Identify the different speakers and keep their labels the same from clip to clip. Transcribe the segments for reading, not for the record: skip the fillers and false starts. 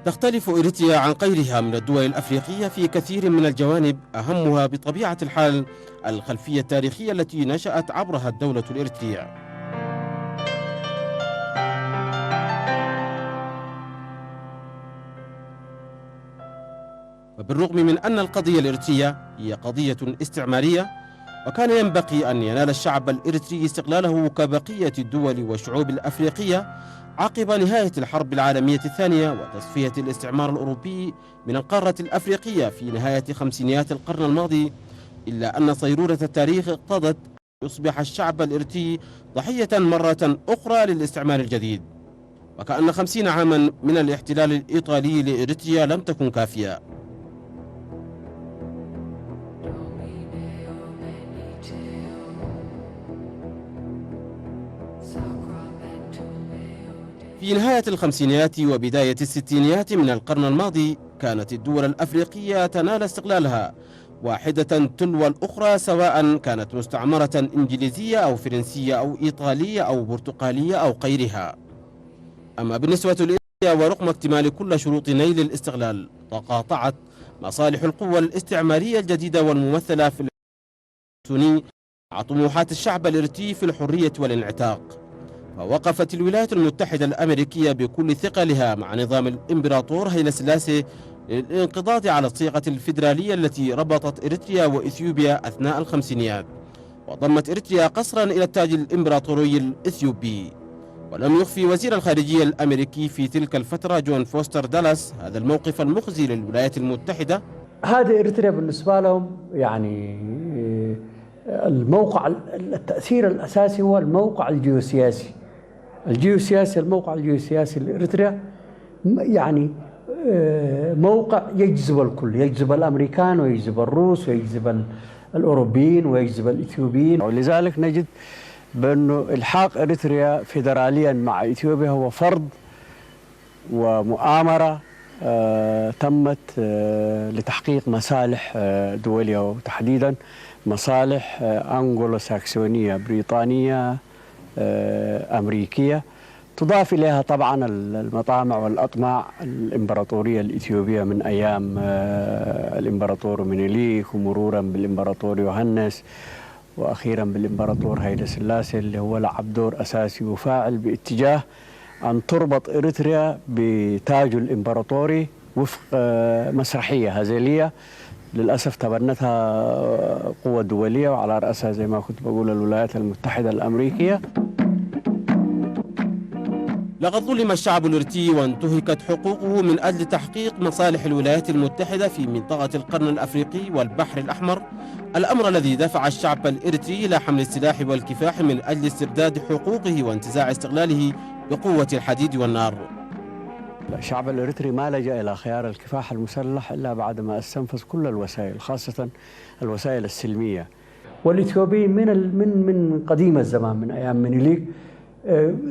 Speaker 1: تختلف إريتريا عن غيرها من الدول الأفريقية في كثير من الجوانب، أهمها بطبيعة الحال الخلفية التاريخية التي نشأت عبرها الدولة الإريترية. وبالرغم من أن القضية الإريترية هي قضية استعمارية، وكان ينبغي أن ينال الشعب الإريتري استقلاله كبقية الدول والشعوب الأفريقية عقب نهاية الحرب العالمية الثانية وتصفية الاستعمار الأوروبي من القارة الأفريقية في نهاية خمسينيات القرن الماضي، إلا أن صيرورة التاريخ اقتضت أن يصبح الشعب الإريتري ضحية مرة أخرى للاستعمار الجديد، وكأن 50 عاما من الاحتلال الإيطالي لإريتريا لم تكن كافية. في نهاية الخمسينيات وبداية الستينيات من القرن الماضي كانت الدول الأفريقية تنال استقلالها واحدة تلو الأخرى، سواء كانت مستعمرة إنجليزية أو فرنسية أو إيطالية أو برتقالية أو غيرها. أما بالنسبة لإيطاليا، ورغم اكتمال كل شروط نيل الاستقلال، تقاطعت مصالح القوى الاستعمارية الجديدة والممثلة في السوني مع طموحات الشعب الإريتري في الحرية والانعتاق، فوقفت الولايات المتحدة الأمريكية بكل ثقلها مع نظام الإمبراطور هيلي سلاسي للانقضاض على الصيغة الفيدرالية التي ربطت إريتريا وإثيوبيا أثناء الخمسينيات، وضمت إريتريا قصرا إلى التاج الإمبراطوري الإثيوبي. ولم يخفي وزير الخارجية الأمريكي في تلك الفترة جون فوستر دالاس هذا الموقف المخزي للولايات المتحدة.
Speaker 2: هذه إريتريا بالنسبة لهم يعني الموقع التأثير الأساسي هو الموقع الجيوسياسي. الموقع الجيوسياسي لإريتريا يعني موقع يجذب الكل، يجذب الأمريكان ويجذب الروس ويجذب الأوروبيين ويجذب الإثيوبيين، ولذلك نجد بأنه إلحاق إريتريا فيدراليا مع إثيوبيا هو فرض ومؤامرة تمت لتحقيق مصالح دولية، وتحديدا مصالح أنغولو ساكسونية بريطانية أمريكية، تضاف إليها طبعا المطامع والأطماع الإمبراطورية الإثيوبية من أيام الإمبراطور منيليك، ومرورا بالإمبراطور يوهنس، وأخيرا بالإمبراطور هيلي سلاسي، اللي هو لعب دور أساسي وفاعل باتجاه أن تربط إريتريا بتاجه الإمبراطوري وفق مسرحية هزلية للأسف تبنتها قوة دولية، وعلى رأسها زي ما كنت بقول الولايات المتحدة الأمريكية.
Speaker 1: لقد ظلم الشعب الإريتري وانتهكت حقوقه من أجل تحقيق مصالح الولايات المتحدة في منطقة القرن الأفريقي والبحر الأحمر، الأمر الذي دفع الشعب الإريتري إلى حمل السلاح والكفاح من أجل استرداد حقوقه وانتزاع استقلاله بقوة الحديد والنار.
Speaker 2: الشعب الإريتري ما لجأ إلى خيار الكفاح المسلح إلا بعدما استنفذ كل الوسائل، خاصة الوسائل السلمية. والإثيوبيين من قديم الزمان، من أيام منيليك،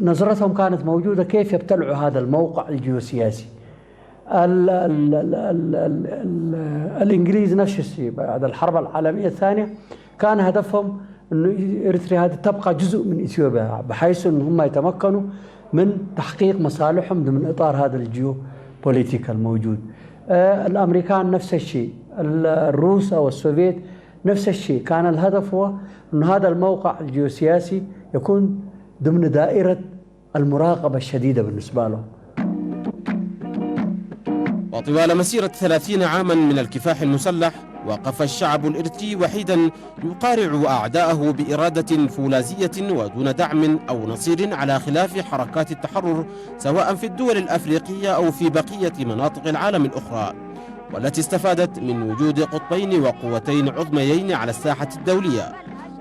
Speaker 2: نظرتهم كانت موجودة كيف يبتلعوا هذا الموقع الجيوسياسي. الإنجليز نفس الشيء بعد الحرب العالمية الثانية كان هدفهم أن إريتريا هذه تبقى جزء من إثيوبيا، بحيث أن هم يتمكنوا من تحقيق مصالحهم ضمن إطار هذا الجيو بوليتيكا الموجود. الأمريكان نفس الشيء، الروس أو السوفيت نفس الشيء، كان الهدف هو أن هذا الموقع الجيوسياسي يكون ضمن دائرة المراقبة الشديدة بالنسبة لهم.
Speaker 1: وطوال مسيرة 30 عاما من الكفاح المسلح، وقف الشعب الإريتري وحيدا يقارع أعداءه بإرادة فولاذية ودون دعم أو نصير، على خلاف حركات التحرر سواء في الدول الأفريقية أو في بقية مناطق العالم الأخرى، والتي استفادت من وجود قطبين وقوتين عظميين على الساحة الدولية،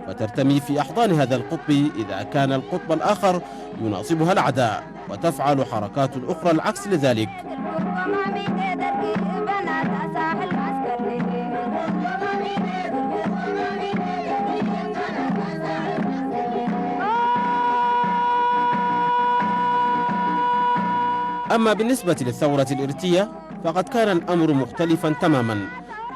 Speaker 1: وترتمي في أحضان هذا القطب إذا كان القطب الآخر يناصبها العداء، وتفعل حركات أخرى العكس لذلك. أما بالنسبة للثورة الإريترية فقد كان الأمر مختلفا تماما،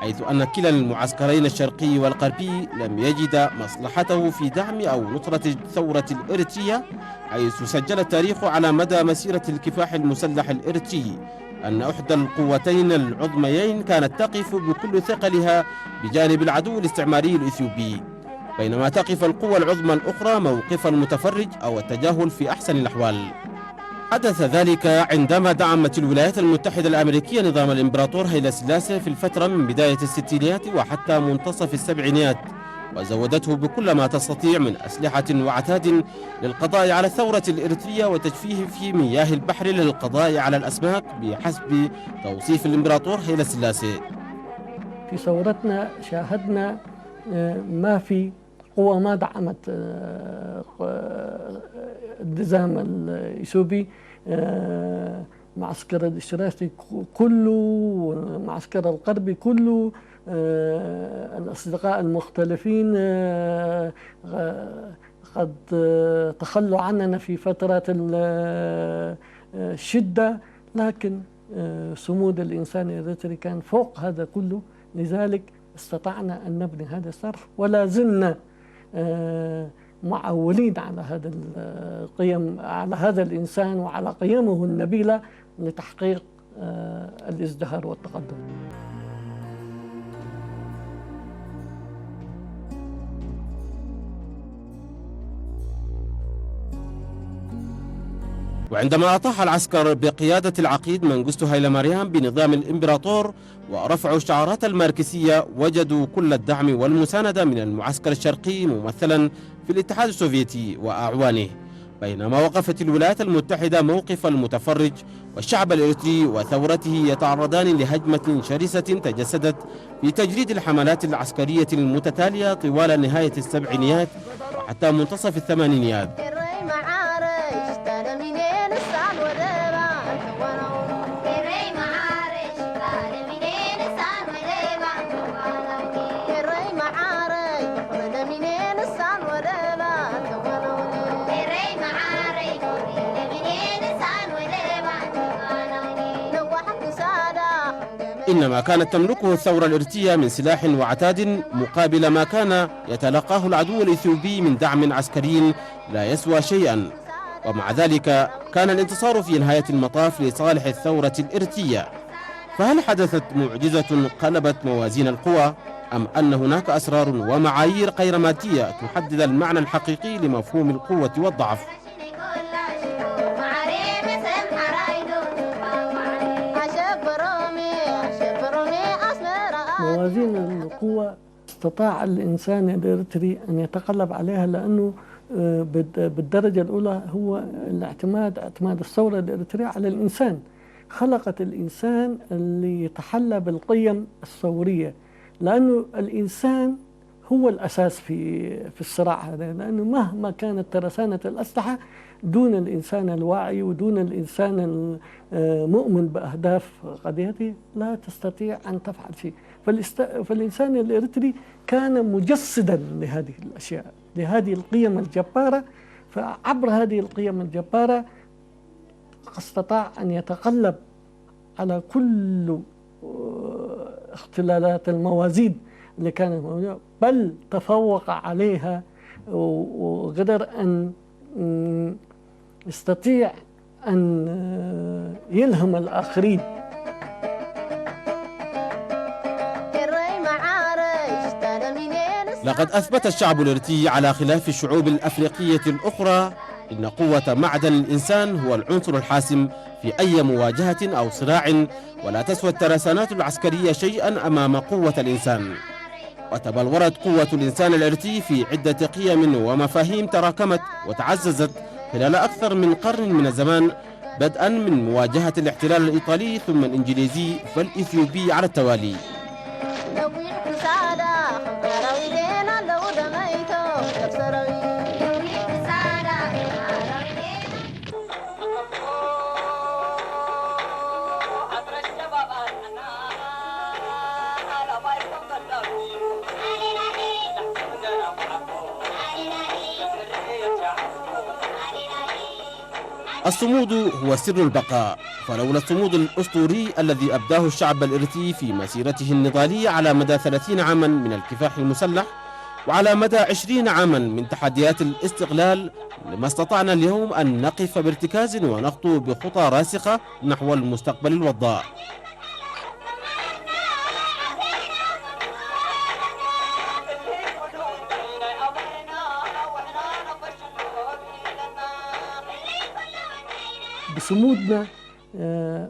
Speaker 1: حيث أن كلا المعسكرين الشرقي والغربي لم يجد مصلحته في دعم أو نصرة الثورة الإريترية، حيث سجل التاريخ على مدى مسيرة الكفاح المسلح الإريتري أن إحدى القوتين العظميين كانت تقف بكل ثقلها بجانب العدو الاستعماري الإثيوبي، بينما تقف القوى العظمى الأخرى موقف المتفرج أو التجاهل في أحسن الأحوال. حدث ذلك عندما دعمت الولايات المتحدة الأمريكية نظام الإمبراطور هيلا سلاسي في الفترة من بداية الستينيات وحتى منتصف السبعينيات، وزودته بكل ما تستطيع من أسلحة وعتاد للقضاء على الثورة الإريترية وتجفيه في مياه البحر للقضاء على الأسماك بحسب توصيف الإمبراطور هيلا سلاسي.
Speaker 3: في ثورتنا شاهدنا ما في قوة ما دعمت النظام الإثيوبي، معسكر الاشتراكي كله والمعسكر الغربي كله، الأصدقاء المختلفين قد تخلوا عننا في فترات الشدة، لكن صمود الإنسان الإريتري كان فوق هذا كله، لذلك استطعنا أن نبني هذا الصرح ولا زلنا معولين على هذا القيم، على هذا الإنسان وعلى قيمه النبيلة لتحقيق الازدهار والتقدم.
Speaker 1: وعندما أطاح العسكر بقيادة العقيد منغستو هايلا ماريام بنظام الإمبراطور ورفعوا الشعارات الماركسية، وجدوا كل الدعم والمساندة من المعسكر الشرقي ممثلا في الاتحاد السوفيتي وأعوانه، بينما وقفت الولايات المتحدة موقف المتفرج، والشعب الإريتري وثورته يتعرضان لهجمة شرسة تجسدت في تجريد الحملات العسكرية المتتالية طوال نهاية السبعينيات وحتى منتصف الثمانينيات. إنما كانت تملكه الثورة الإريترية من سلاح وعتاد مقابل ما كان يتلقاه العدو الإثيوبي من دعم عسكري لا يسوى شيئا، ومع ذلك كان الانتصار في نهاية المطاف لصالح الثورة الإريترية. فهل حدثت معجزة قلبت موازين القوى، أم أن هناك أسرار ومعايير غير مادية تحدد المعنى الحقيقي لمفهوم القوة والضعف؟
Speaker 3: موازين القوة استطاع الإنسان الإريتري أن يتغلب عليها، لأنه بالدرجة الأولى هو اعتماد الثورة الإريترية على الإنسان، خلقت الإنسان اللي يتحلى بالقيم الثورية، لأنه الإنسان هو الأساس في الصراع هذا، لأنه مهما كانت ترسانة الأسلحة دون الإنسان الواعي ودون الإنسان المؤمن بأهداف قضيته لا تستطيع أن تفعل شيء. فالإنسان الإريتري كان مجسدا لهذه الأشياء، لهذه القيم الجبارة، فعبر هذه القيم الجبارة استطاع أن يتغلب على كل اختلالات الموازين اللي كانت موجودة، بل تفوق عليها وقدر أن يستطيع أن يلهم الآخرين.
Speaker 1: لقد أثبت الشعب الإريتري على خلاف الشعوب الأفريقية الأخرى إن قوة معدن الإنسان هو العنصر الحاسم في أي مواجهة أو صراع، ولا تسوى الترسانات العسكرية شيئا أمام قوة الإنسان. وتبلورت قوة الإنسان الإريتري في عدة قيم ومفاهيم تراكمت وتعززت خلال أكثر من قرن من الزمان، بدءا من مواجهة الاحتلال الإيطالي ثم الإنجليزي فالإثيوبي على التوالي. الصمود هو سر البقاء، فلولا الصمود الأسطوري الذي أبداه الشعب الإريتري في مسيرته النضالية على مدى 30 عاما من الكفاح المسلح وعلى مدى 20 عاما من تحديات الاستقلال لما استطعنا اليوم أن نقف بارتكاز ونخطو بخطى راسخة نحو المستقبل الوضاء.
Speaker 3: بصمودنا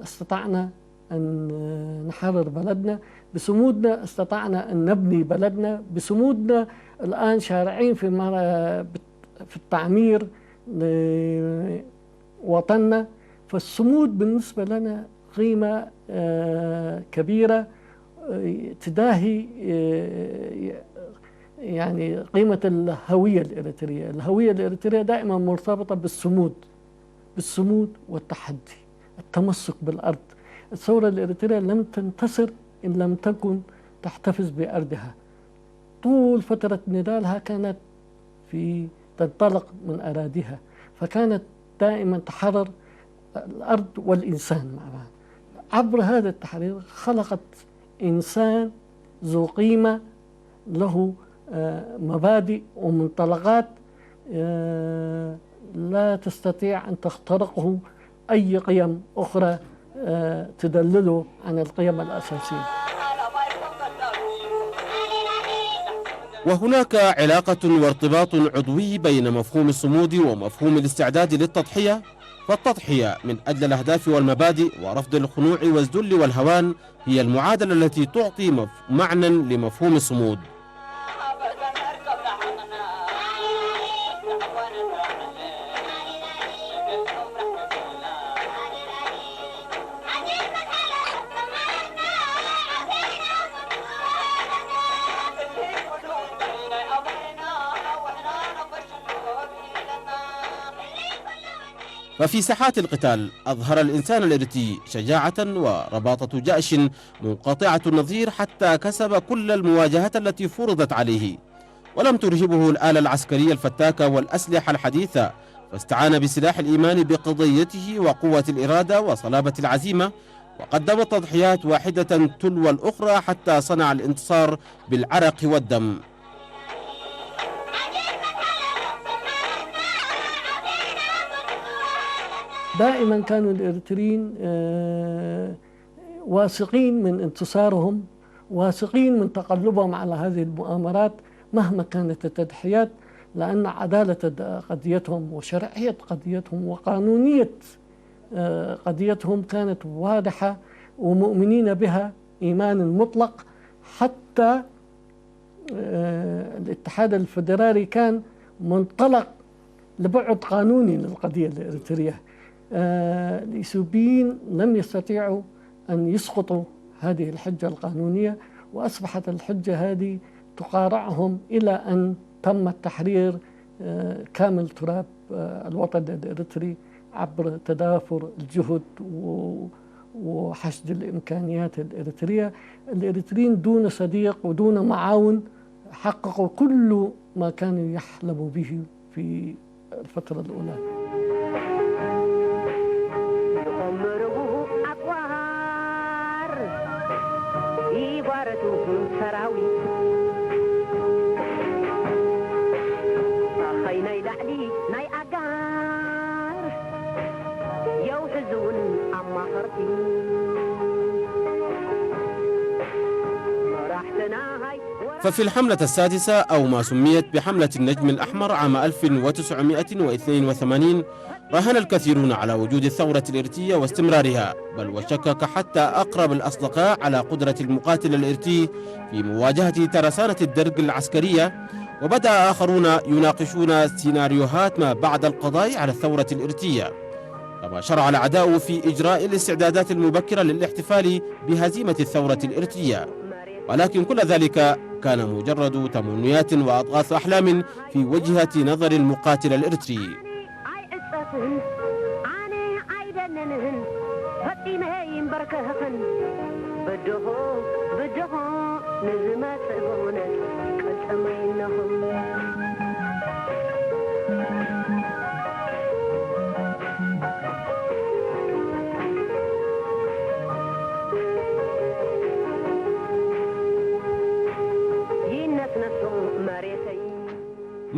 Speaker 3: استطعنا أن نحرر بلدنا، بصمودنا استطعنا أن نبني بلدنا، بصمودنا الآن شارعين في التعمير لوطننا. فالصمود بالنسبة لنا قيمة كبيرة تداهي يعني قيمة الهوية الإريترية. الهوية الإريترية دائما مرتبطة بالصمود والتحدي، التمسك بالأرض. الثورة الإريترية لم تنتصر إن لم تكن تحتفظ بأرضها. طول فترة نضالها كانت تنطلق من أراضيها، فكانت دائما تحرر الأرض والإنسان مع بعض. عبر هذا التحرير خلقت إنسان ذو قيمة، له مبادئ ومنطلقات لا تستطيع أن تخترقه أي قيم أخرى تدلله عن القيم الأساسية.
Speaker 1: وهناك علاقة وارتباط عضوي بين مفهوم الصمود ومفهوم الاستعداد للتضحية. فالتضحية من أجل الأهداف والمبادئ ورفض الخنوع والذل والهوان هي المعادلة التي تعطي معنى لمفهوم الصمود. ففي ساحات القتال أظهر الإنسان الإريتري شجاعة ورباطة جأش منقطعة النظير حتى كسب كل المواجهات التي فرضت عليه، ولم ترهبه الآلة العسكرية الفتاكة والأسلحة الحديثة، فاستعان بسلاح الإيمان بقضيته وقوة الإرادة وصلابة العزيمة، وقدم تضحيات واحدة تلو الأخرى حتى صنع الانتصار بالعرق والدم.
Speaker 3: دائما كانوا الإريتريين واثقين من انتصارهم، واثقين من تقلبهم على هذه المؤامرات مهما كانت التضحيات، لأن عدالة قضيتهم وشرعية قضيتهم وقانونية قضيتهم كانت واضحة ومؤمنين بها إيمان مطلق. حتى الاتحاد الفدرالي كان منطلق لبعد قانوني للقضية الإريترية. الإثيوبيين لم يستطيعوا أن يسقطوا هذه الحجة القانونية، وأصبحت الحجة هذه تقارعهم إلى أن تم التحرير كامل تراب الوطن الإريتري عبر تدافر الجهد وحشد الإمكانيات الإريترية. الإريتريين دون صديق ودون معاون حققوا كل ما كانوا يحلموا به في الفترة الأولى.
Speaker 1: ففي الحملة السادسة أو ما سميت بحملة النجم الأحمر عام 1982 راهن الكثيرون على وجود الثورة الإريترية واستمرارها، بل وشكك حتى أقرب الأصدقاء على قدرة المقاتل الإريتري في مواجهة ترسانة الدرق العسكرية. وبدأ آخرون يناقشون سيناريوهات ما بعد القضاء على الثورة الإريترية، كما شرع الأعداء في إجراء الاستعدادات المبكرة للاحتفال بهزيمة الثورة الإريترية. ولكن كل ذلك كان مجرد تمنيات وأضغاث أحلام في وجهة نظر المقاتل الإريتري.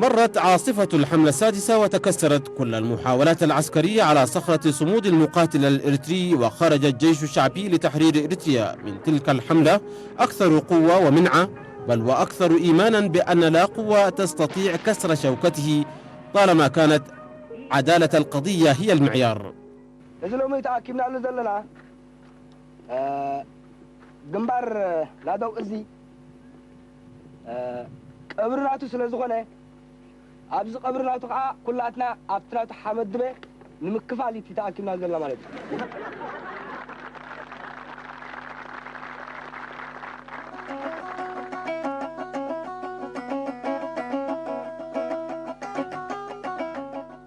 Speaker 1: مرت عاصفة الحملة السادسة وتكسرت كل المحاولات العسكرية على صخرة صمود المقاتل الإريتري، وخرج الجيش الشعبي لتحرير إريتريا من تلك الحملة أكثر قوة ومنعة، بل وأكثر إيمانا بأن لا قوة تستطيع كسر شوكته طالما كانت عدالة القضية هي المعيار.
Speaker 4: جنبار لا دو إزي قبرناتو سلازغونه أبز قبرناتو قا كلاتنا أبتناتو حمد به نمكفالي تتأكدنا زلنا مالك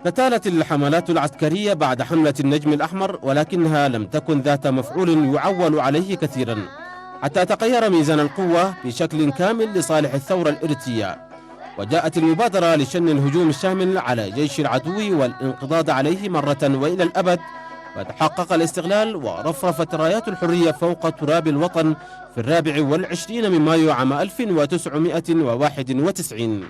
Speaker 1: تتالت الحملات العسكرية بعد حملة النجم الأحمر، ولكنها لم تكن ذات مفعول يعول عليه كثيرا، حتى تغير ميزان القوة بشكل كامل لصالح الثورة الإريترية، وجاءت المبادرة لشن الهجوم الشامل على جيش العدو والانقضاض عليه مرة وإلى الأبد، فتحقق الاستقلال ورفرفت رايات الحرية فوق تراب الوطن في 24 من مايو عام 1991.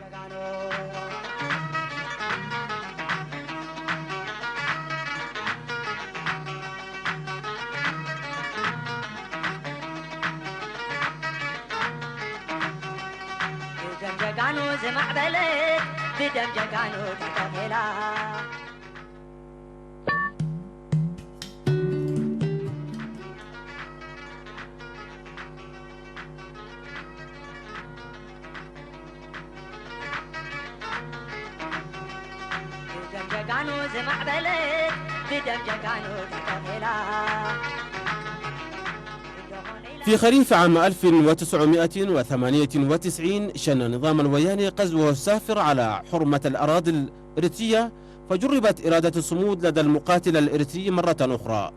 Speaker 1: في خريف عام 1998 شن نظام الوياني غزوه السافر على حرمة الأراضي الإريترية، فجربت إرادة الصمود لدى المقاتل الإريتري مرة أخرى.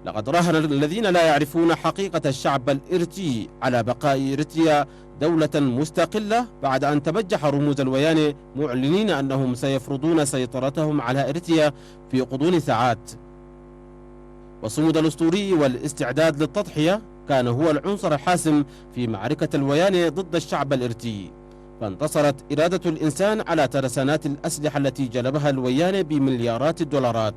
Speaker 1: لقد راهن الذين لا يعرفون حقيقة الشعب الإريتري على بقاء إريتريا دولة مستقلة بعد أن تبجح رموز الوياني معلنين أنهم سيفرضون سيطرتهم على إريتريا في غضون ساعات. والصمود الأسطوري والاستعداد للتضحية كان هو العنصر الحاسم في معركة الوياني ضد الشعب الإريتري، فانتصرت إرادة الإنسان على ترسانات الأسلحة التي جلبها الوياني بمليارات الدولارات.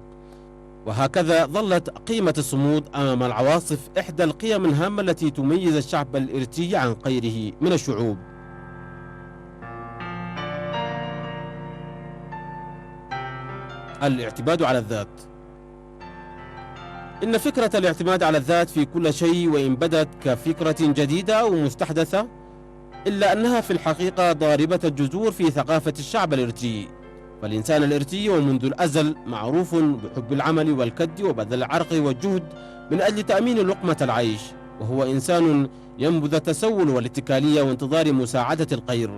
Speaker 1: وهكذا ظلت قيمة الصمود أمام العواصف إحدى القيم الهامة التي تميز الشعب الإريتري عن غيره من الشعوب. الاعتماد على الذات. إن فكرة الاعتماد على الذات في كل شيء، وإن بدت كفكرة جديدة أو مستحدثة، إلا أنها في الحقيقة ضاربة الجذور في ثقافة الشعب الإريتري. فالإنسان الإريتري ومنذ الأزل معروف بحب العمل والكد وبذل العرق والجهد من أجل تأمين لقمة العيش، وهو إنسان ينبذ التسول والاتكالية وانتظار مساعدة الغير.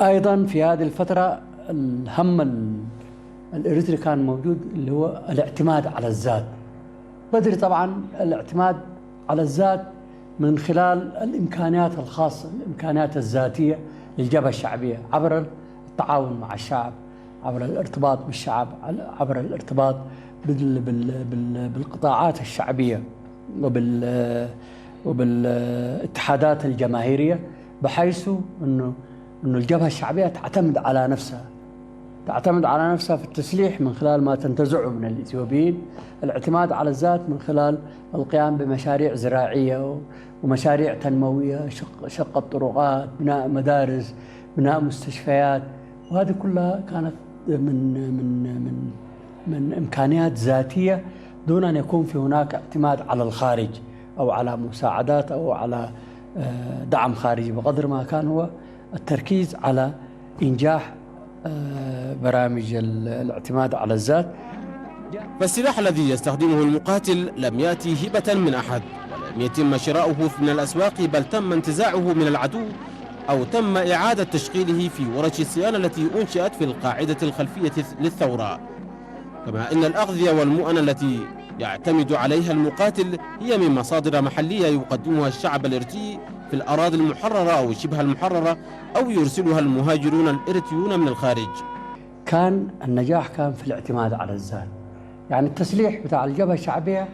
Speaker 2: أيضا في هذه الفترة الهم الإريتري كان موجود اللي هو الاعتماد على الذات. بدري طبعا الاعتماد على الذات من خلال الإمكانيات الخاصة، الإمكانيات الذاتية للجبهة الشعبية عبر التعاون مع الشعب، عبر الارتباط بالشعب، عبر الارتباط بالقطاعات الشعبية وبالاتحادات الجماهيرية، بحيث أنه الجبهة الشعبية تعتمد على نفسها في التسليح من خلال ما تنتزعه من الإثيوبيين، الاعتماد على الذات من خلال القيام بمشاريع زراعية ومشاريع تنموية، شق الطرقات، بناء مدارس، بناء مستشفيات، وهذه كلها كانت من إمكانيات ذاتية دون أن يكون في هناك اعتماد على الخارج أو على مساعدات أو على دعم خارجي، بقدر ما كان هو التركيز على إنجاح برامج الاعتماد على الذات.
Speaker 1: فالسلاح الذي يستخدمه المقاتل لم يأتي هبة من أحد، ولم يتم شراؤه من الأسواق، بل تم انتزاعه من العدو أو تم إعادة تشغيله في ورش الصيانة التي أنشئت في القاعدة الخلفية للثورة. كما إن الأغذية والمؤن التي يعتمد عليها المقاتل هي من مصادر محلية يقدمها الشعب الإريتري في الأراضي المحررة أو شبه المحررة، أو يرسلها المهاجرون الإريتريون من الخارج.
Speaker 2: كان النجاح كان في الاعتماد على الذات، يعني التسليح بتاع الجبهة الشعبية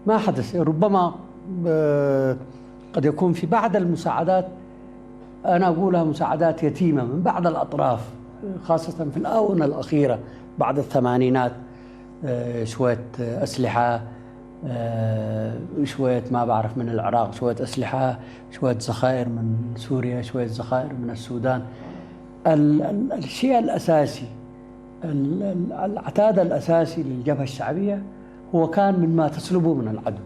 Speaker 2: ما حدث. ربما قد يكون في بعض المساعدات أنا أقولها مساعدات يتيمة من بعض الأطراف، خاصة في الآونة الأخيرة بعد الثمانينات. شوية أسلحة، شوية ما بعرف من العراق، شوية أسلحة، شوية ذخائر من سوريا، شوية ذخائر من السودان. الشيء الأساسي، العتاد الأساسي للجبهة الشعبية هو كان مما تسلبه من العدو.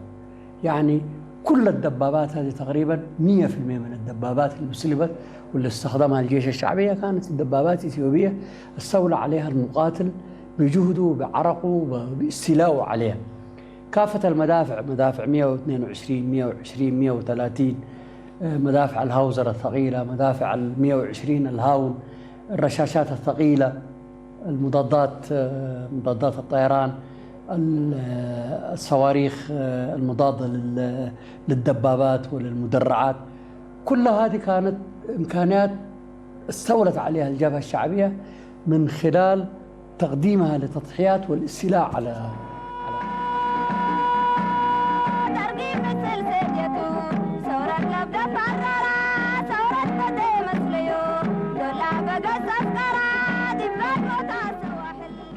Speaker 2: يعني كل الدبابات هذه تقريبا 100% من الدبابات اللي سلبت واللي استخدمها الجيش الشعبية كانت الدبابات إثيوبية استولى عليها المقاتل بجهده بعرقه باستيلاءه عليها. كافة المدافع، مدافع 122 120 130، مدافع الهاوزر الثقيلة، مدافع 120 الهاون، الرشاشات الثقيلة، مضادات الطيران، الصواريخ المضادة للدبابات وللمدرعات، كل هذه كانت إمكانيات استولت عليها الجبهة الشعبية من خلال تقديمها لتضحيات والاستيلاء على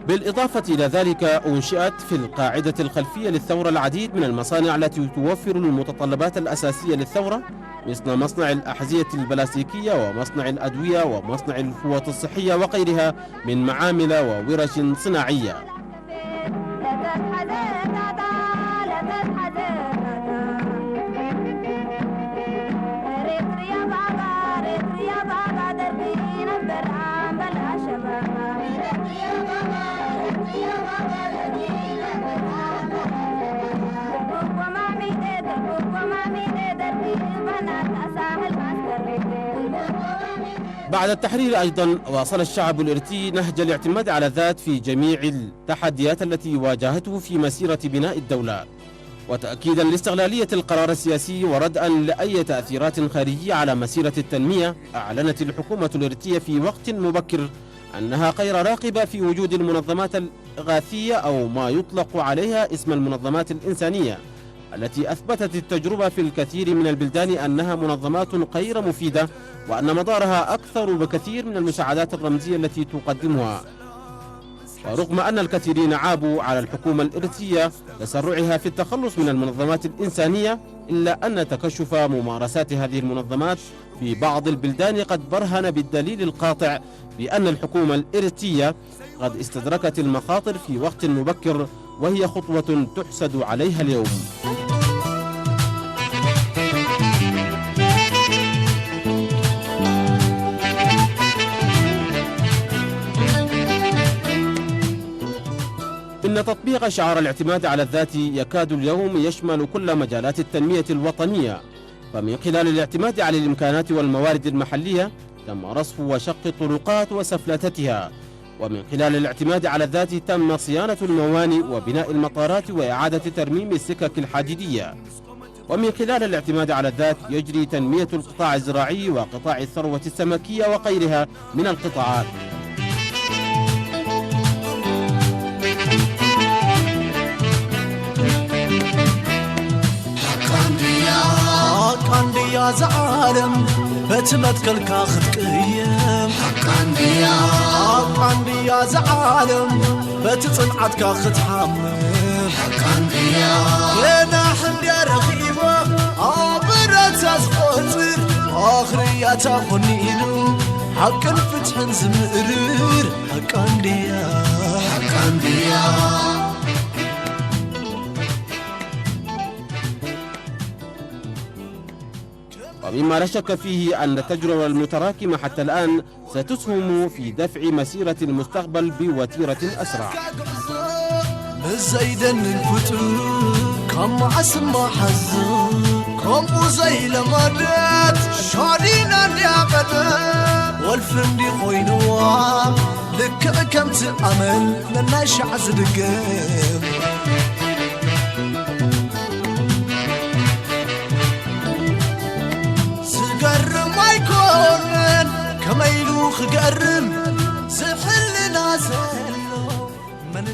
Speaker 1: بالإضافة إلى ذلك أنشئت في القاعدة الخلفية للثورة العديد من المصانع التي توفر المتطلبات الأساسية للثورة، مثل مصنع الأحذية البلاستيكية ومصنع الأدوية ومصنع الفوط الصحية وغيرها من معامل وورش صناعية. بعد التحرير أيضا واصل الشعب الإريتري نهج الاعتماد على الذات في جميع التحديات التي واجهته في مسيرة بناء الدولة، وتأكيدا لاستغلالية القرار السياسي وردءا لأي تأثيرات خارجية على مسيرة التنمية. أعلنت الحكومة الإريترية في وقت مبكر أنها غير راغبة في وجود المنظمات الإغاثية أو ما يطلق عليها اسم المنظمات الإنسانية، التي أثبتت التجربة في الكثير من البلدان أنها منظمات غير مفيدة، وأن مدارها أكثر بكثير من المساعدات الرمزية التي تقدمها. ورغم أن الكثيرين عابوا على الحكومة الإريترية لتسرعها في التخلص من المنظمات الإنسانية، إلا أن تكشف ممارسات هذه المنظمات في بعض البلدان قد برهن بالدليل القاطع بأن الحكومة الإريترية قد استدركت المخاطر في وقت مبكر، وهي خطوة تحسد عليها اليوم. إن تطبيق شعار الاعتماد على الذات يكاد اليوم يشمل كل مجالات التنمية الوطنية، فمن خلال الاعتماد على الإمكانات والموارد المحلية تم رصف وشق الطرقات وسفلتتها، ومن خلال الاعتماد على الذات تم صيانة الموانئ وبناء المطارات وإعادة ترميم السكك الحديدية، ومن خلال الاعتماد على الذات يجري تنمية القطاع الزراعي وقطاع الثروة السمكية وغيرها من القطاعات.
Speaker 5: حقانديا زعالم بتمتكل كاخد قيم، حقانديا زعالم بتصنعت كاخد حمم، حقانديا لنا حندي رخيبة عبرت أزخطر آخرية تخنينو حق الفتح زمرر، حقانديا
Speaker 1: ومما لا شك فيه أن التجربة المتراكمة حتى الآن ستسهم في دفع مسيرة المستقبل بوتيرة أسرع.
Speaker 5: زيدن الفتر كم عسما حزن كم زي لمدت شارينا اليقظة والفندي خوينوا لك كم تعمل لنا شعز دقم سقرم ما يكون كما يلوخ قرم سحل نازل من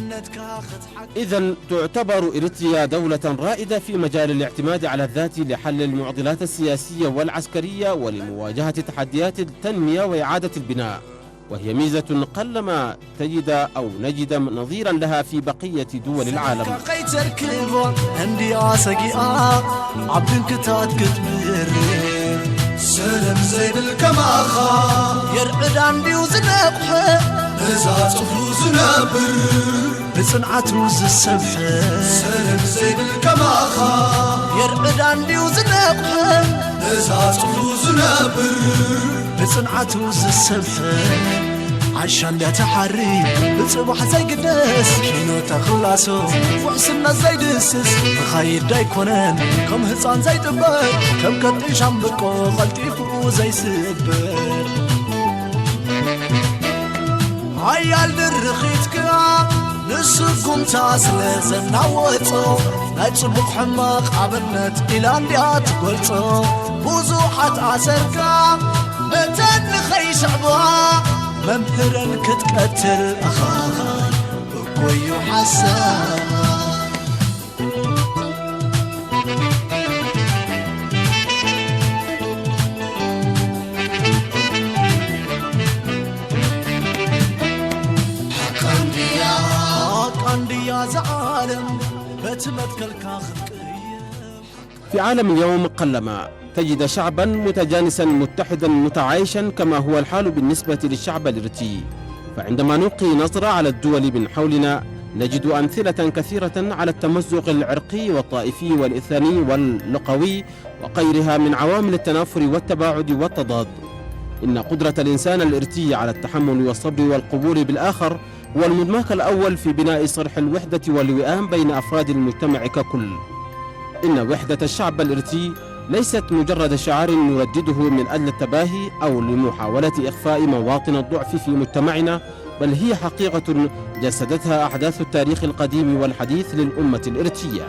Speaker 1: إذن تعتبر إريتريا دولة رائدة في مجال الاعتماد على الذات لحل المعضلات السياسية والعسكرية ولمواجهة تحديات التنمية وإعادة البناء، وهي ميزة قلما تجد أو نجد نظيرا لها في بقية دول العالم.
Speaker 5: سلم زين الكماخا يرعد عندي وزنقحه بزاز وزنابر بصنعة روز السبحة. سلم زين الكماخا يرعد عندي وزنقحه بزاز وزنابر بصنعة روز السبحة. عشان لا تحري بصبح زي قدس كينو تخلصو وحسنا زي دسس بخير دا يكونن كم هصان زي طبر كم قطي شامبقو قلطيفو زي سبر. عيال درخيتك نسكم تاسل زناوتو ناي صبح حماق عبرنت إلى انديات قلتو بوزوحات عسركا بتن خي شعبها ممهرا كتقتل أخاها بكوي حسان. حق أنديا زعالم بتمتكل كاخلقية.
Speaker 1: في عالم اليوم قلما تجد شعبا متجانسا متحدا متعايشا كما هو الحال بالنسبة للشعب الإريتري. فعندما نلقي نظرة على الدول من حولنا نجد أمثلة كثيرة على التمزق العرقي والطائفي والإثني واللغوي وغيرها من عوامل التنافر والتباعد والتضاد. إن قدرة الإنسان الإريتري على التحمل والصبر والقبول بالآخر هو المضماك الأول في بناء صرح الوحدة والوئام بين أفراد المجتمع ككل. إن وحدة الشعب الإريتري ليست مجرد شعار نردده من أجل التباهي أو لمحاولة إخفاء مواطن الضعف في مجتمعنا، بل هي حقيقة جسدتها أحداث التاريخ القديم والحديث للأمة الإريترية.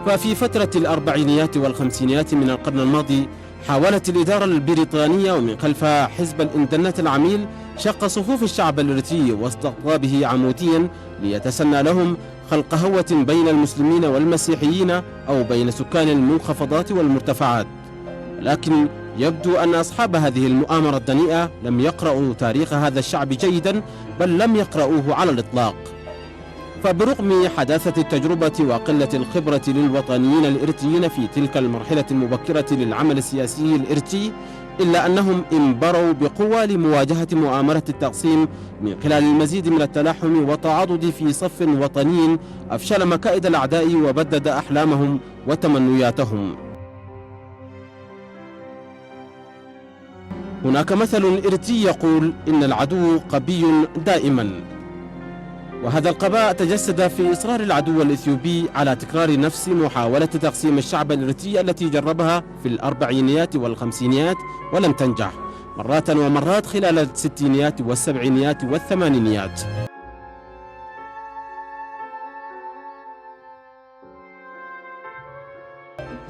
Speaker 1: ففي فترة الأربعينيات والخمسينيات من القرن الماضي حاولت الإدارة البريطانية ومن خلفها حزب الإنترنت العميل شق صفوف الشعب الإريتري واستقطابه عموديا ليتسنى لهم خلق هوة بين المسلمين والمسيحيين أو بين سكان المنخفضات والمرتفعات. لكن يبدو أن أصحاب هذه المؤامرة الدنيئة لم يقرأوا تاريخ هذا الشعب جيدا، بل لم يقرأوه على الإطلاق. فبرغم حداثة التجربة وقلة الخبرة للوطنيين الإريتريين في تلك المرحلة المبكرة للعمل السياسي الإريتري، إلا أنهم انبروا بقوة لمواجهة مؤامرة التقسيم من خلال المزيد من التلاحم والتعاضد في صف وطني أفشل مكائد الأعداء وبدد أحلامهم وتمنياتهم. هناك مثل إريتري يقول إن العدو قبي دائما، وهذا القباء تجسد في إصرار العدو الإثيوبي على تكرار نفس محاولة تقسيم الشعب الإريتري التي جربها في الأربعينيات والخمسينيات ولم تنجح، مرات ومرات خلال الستينيات والسبعينيات والثمانينيات.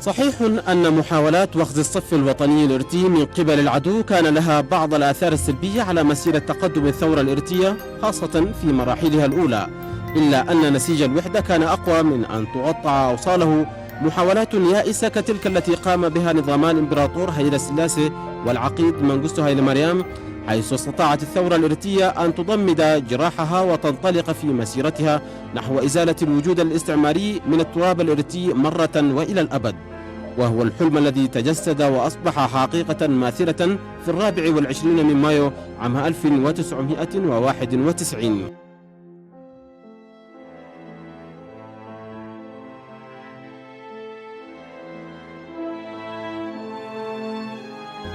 Speaker 1: صحيح أن محاولات وخز الصف الوطني الإريتري من قبل العدو كان لها بعض الآثار السلبية على مسيرة تقدم الثورة الإريترية خاصة في مراحلها الأولى، إلا أن نسيج الوحدة كان أقوى من أن تقطع أوصاله محاولات يائسة كتلك التي قام بها نظامان الإمبراطور هيلي سلاسي والعقيد منغستو هايلي مريم، حيث استطاعت الثورة الإريترية أن تضمد جراحها وتنطلق في مسيرتها نحو إزالة الوجود الاستعماري من التراب الإريتري مرة وإلى الأبد، وهو الحلم الذي تجسد وأصبح حقيقة ماثلة في 24 من مايو عام 1991.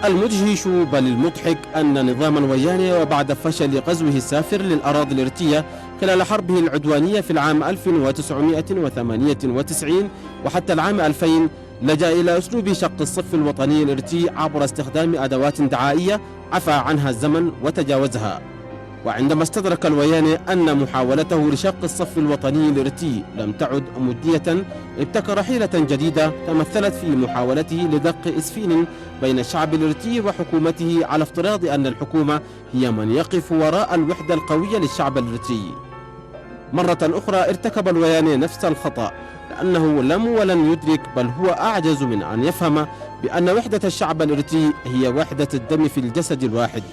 Speaker 1: المدهش بل المضحك أن نظام الوياني وبعد فشل غزوه السافر للأراضي الإريترية خلال حربه العدوانية في العام 1998 وحتى العام 2000 لجأ إلى أسلوب شق الصف الوطني الإريتري عبر استخدام أدوات دعائية عفى عنها الزمن وتجاوزها. وعندما استدرك الوياني أن محاولته لشق الصف الوطني الإريتري لم تعد مجدية، ابتكر حيلة جديدة تمثلت في محاولته لدق إسفين بين الشعب الإريتري وحكومته، على افتراض أن الحكومة هي من يقف وراء الوحدة القوية للشعب الإريتري. مرة أخرى ارتكب الوياني نفس الخطأ، لأنه لم ولن يدرك، بل هو أعجز من أن يفهم بأن وحدة الشعب الإريتري هي وحدة الدم في الجسد الواحد.